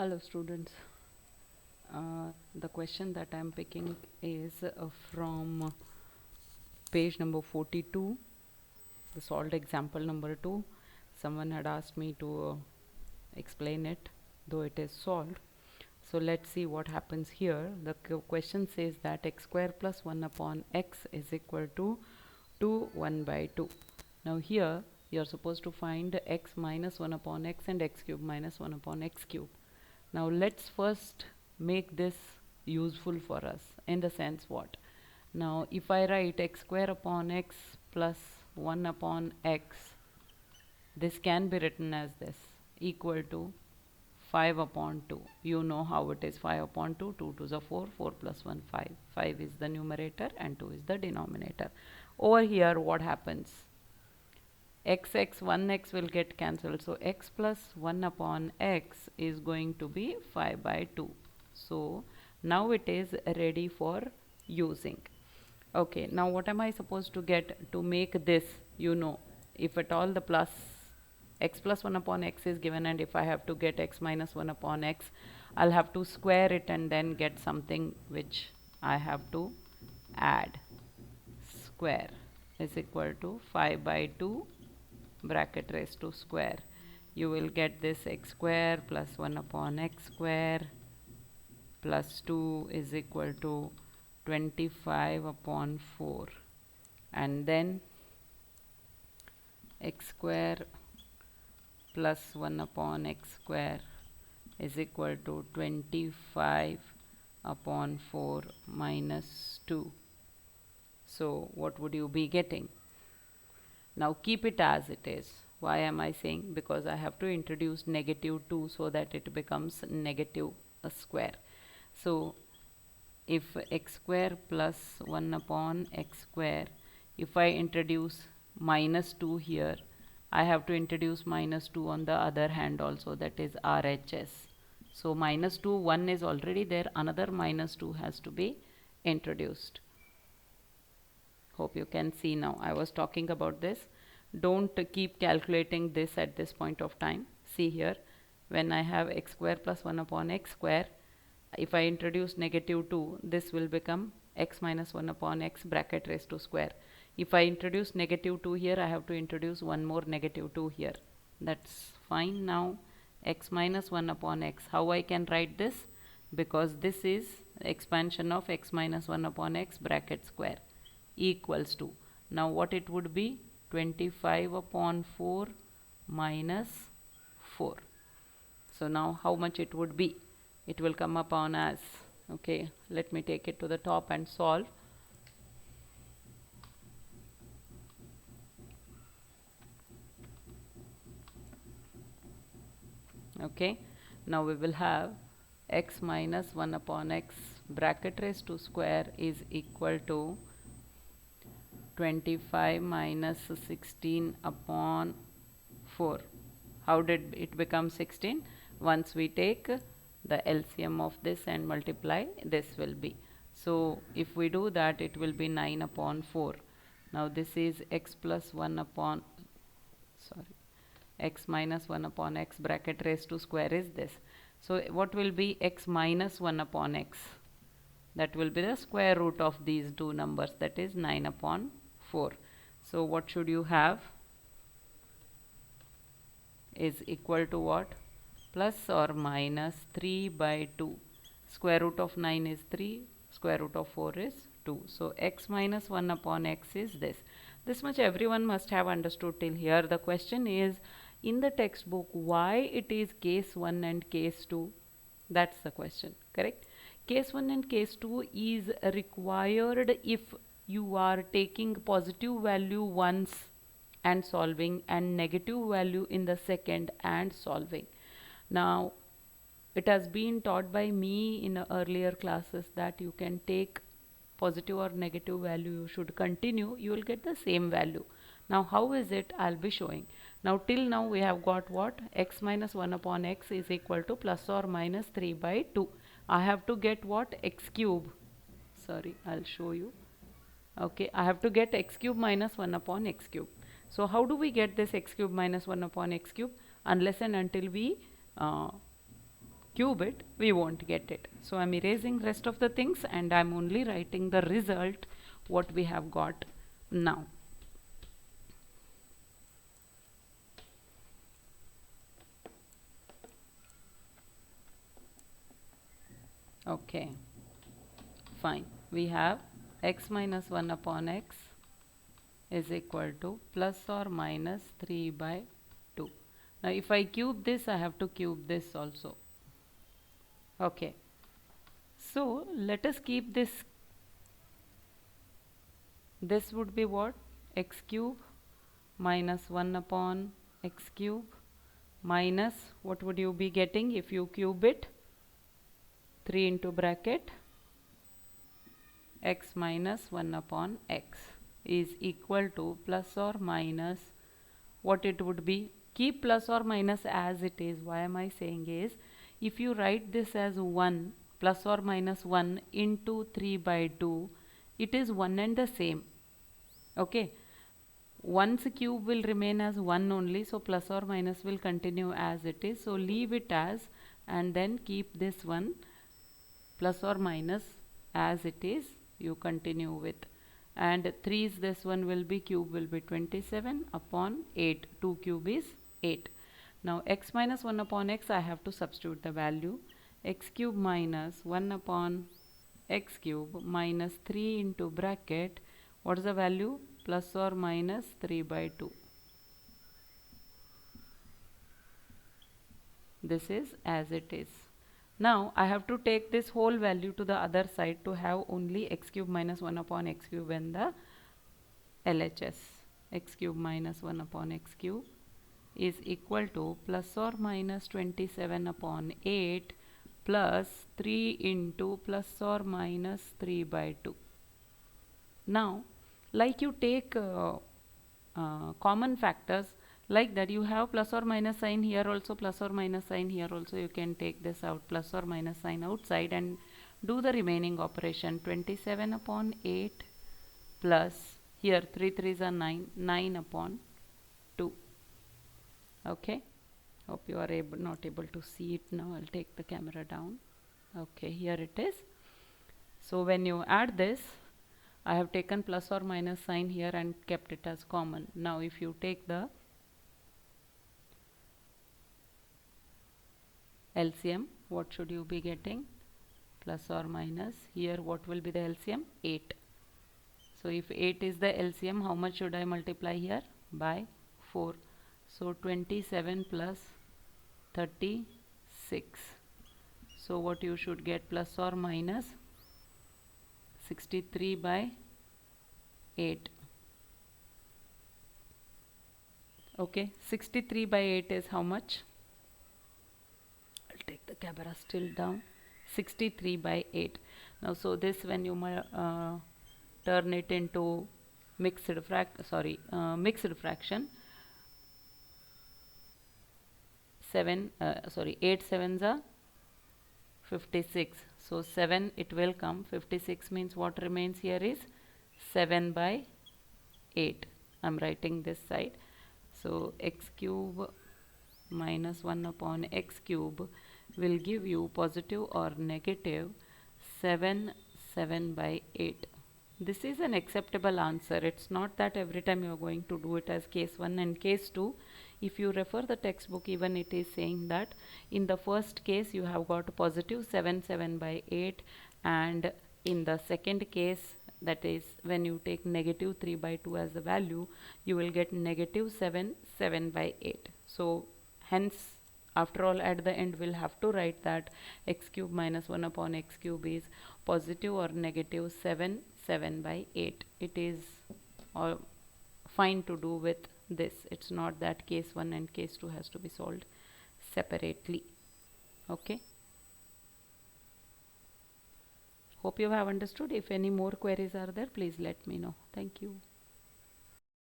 Hello students. The question that I am picking is from page number 42, the solved example number 2. Someone had asked me to explain it, though it is solved. So let's see what happens here. The question says that x square plus 1 upon x is equal to 2 1 by 2. Now here you are supposed to find x minus 1 upon x and x cube minus 1 upon x cube. Now let's first make this useful for us, in the sense what? Now if I write x square upon x plus 1 upon x, this can be written as this, equal to 5 upon 2. You know how it is. 5 upon 2, 2 to the 4, 4 plus 1, 5. 5 is the numerator and 2 is the denominator. Over here what happens? X, 1x will get cancelled. So x plus 1 upon x is going to be 5 by 2. So now it is ready for using. Okay, now what am I supposed to get to make this? You know, if at all the plus x plus 1 upon x is given, and if I have to get x minus 1 upon x, I'll have to square it and then get something which I have to add. Square is equal to 5 by 2 bracket raised to square. You will get this x square plus 1 upon x square plus 2 is equal to 25 upon 4, and then x square plus 1 upon x square is equal to 25 upon 4 minus 2. So what would you be getting? Now keep it as it is. Why am I saying? Because I have to introduce negative 2 so that it becomes negative a square. So if x square plus 1 upon x square, if I introduce minus 2 here, I have to introduce minus 2 on the other hand also, that is RHS. So minus 2, 1 is already there, another minus 2 has to be introduced. Hope you can see now. I was talking about this. Don't keep calculating this at this point of time. See here, when I have x square plus 1 upon x square, if I introduce negative 2, this will become x minus 1 upon x bracket raised to square. If I introduce negative 2 here, I have to introduce one more negative 2 here. That's fine. Now x minus 1 upon x. How I can write this? Because this is expansion of x minus 1 upon x bracket square equals to, now what it would be? 25 upon 4 minus 4. So now how much it would be? It will come upon as, okay, let me take it to the top and solve. Okay, now we will have x minus 1 upon x bracket raised to square is equal to 25 minus 16 upon 4. How did it become 16? Once we take the LCM of this and multiply, this will be. So if we do that, it will be 9 upon 4. Now this is x plus 1 upon, x minus 1 upon x bracket raised to square is this. So what will be x minus 1 upon x? That will be the square root of these two numbers, that is 9 upon 4. So what should you have? Is equal to what? Plus or minus 3 by 2. Square root of 9 is 3, square root of 4 is 2. So x minus 1 upon x is this. This much everyone must have understood till here. The question is, in the textbook, why it is case 1 and case 2? That's the question, correct? Case 1 and case 2 is required if you are taking positive value once and solving, and negative value in the second and solving. Now it has been taught by me in earlier classes that you can take positive or negative value, you should continue, you will get the same value. Now how is it? I'll be showing. Now till now we have got what? X minus 1 upon x is equal to plus or minus 3 by 2. I have to get what? X cube. Sorry, I'll show you. Okay, I have to get x cube minus 1 upon x cube. So how do we get this x cube minus 1 upon x cube? Unless and until we cube it, we won't get it. So I'm erasing rest of the things and I'm only writing the result what we have got now. Okay, fine. We have x minus 1 upon x is equal to plus or minus 3 by 2. Now if I cube this, I have to cube this also. Okay. So let us keep this. This would be what? X cube minus 1 upon x cube minus, what would you be getting if you cube it? 3 into bracket x minus 1 upon x is equal to plus or minus, what it would be? Keep plus or minus as it is. Why am I saying is, if you write this as 1 plus or minus 1 into 3 by 2, it is one and the same. Okay, 1's cube will remain as 1 only, so plus or minus will continue as it is. So leave it as, and then keep this one plus or minus as it is, you continue with. And 3 is this one will be, cube will be 27 upon 8. 2 cube is 8. Now x minus 1 upon x, I have to substitute the value. X cube minus 1 upon x cube minus 3 into bracket, what is the value? Plus or minus 3 by 2. This is as it is. Now I have to take this whole value to the other side to have only x cube minus 1 upon x cube in the LHS. X cube minus 1 upon x cube is equal to plus or minus 27 upon 8 plus 3 into plus or minus 3 by 2. Now like you take common factors, like that you have plus or minus sign here also, plus or minus sign here also, you can take this out, plus or minus sign outside, and do the remaining operation. 27 upon 8 plus, here 3 3s are 9, 9 upon 2. Okay, hope you are not able to see it now. I'll take the camera down. Okay, here it is. So when you add this, I have taken plus or minus sign here and kept it as common. Now if you take the LCM, what should you be getting? Plus or minus, here what will be the LCM? 8. So if 8 is the LCM, how much should I multiply here? By 4. So 27 plus 36. So what you should get, plus or minus 63 by 8. Okay, 63 by 8 is how much? I'll take the camera still down. 63 by 8. Now so this, when you turn it into mixed fraction, 8 sevens are 56. So 7 it will come. 56 means what remains here is 7 by 8. I'm writing this side. So x cube minus 1 upon x cube will give you positive or negative 7 by 8. This is an acceptable answer. It's not that every time you are going to do it as case 1 and case 2. If you refer the textbook, even it is saying that in the first case you have got positive 7 by 8, and in the second case, that is when you take negative 3 by 2 as the value, you will get negative 7 by 8. So hence, after all, at the end we'll have to write that x cube minus 1 upon x cube is positive or negative 7 by 8. It is fine to do with this. It's not that case 1 and case 2 has to be solved separately. Okay, hope you have understood. If any more queries are there, please let me know. Thank you.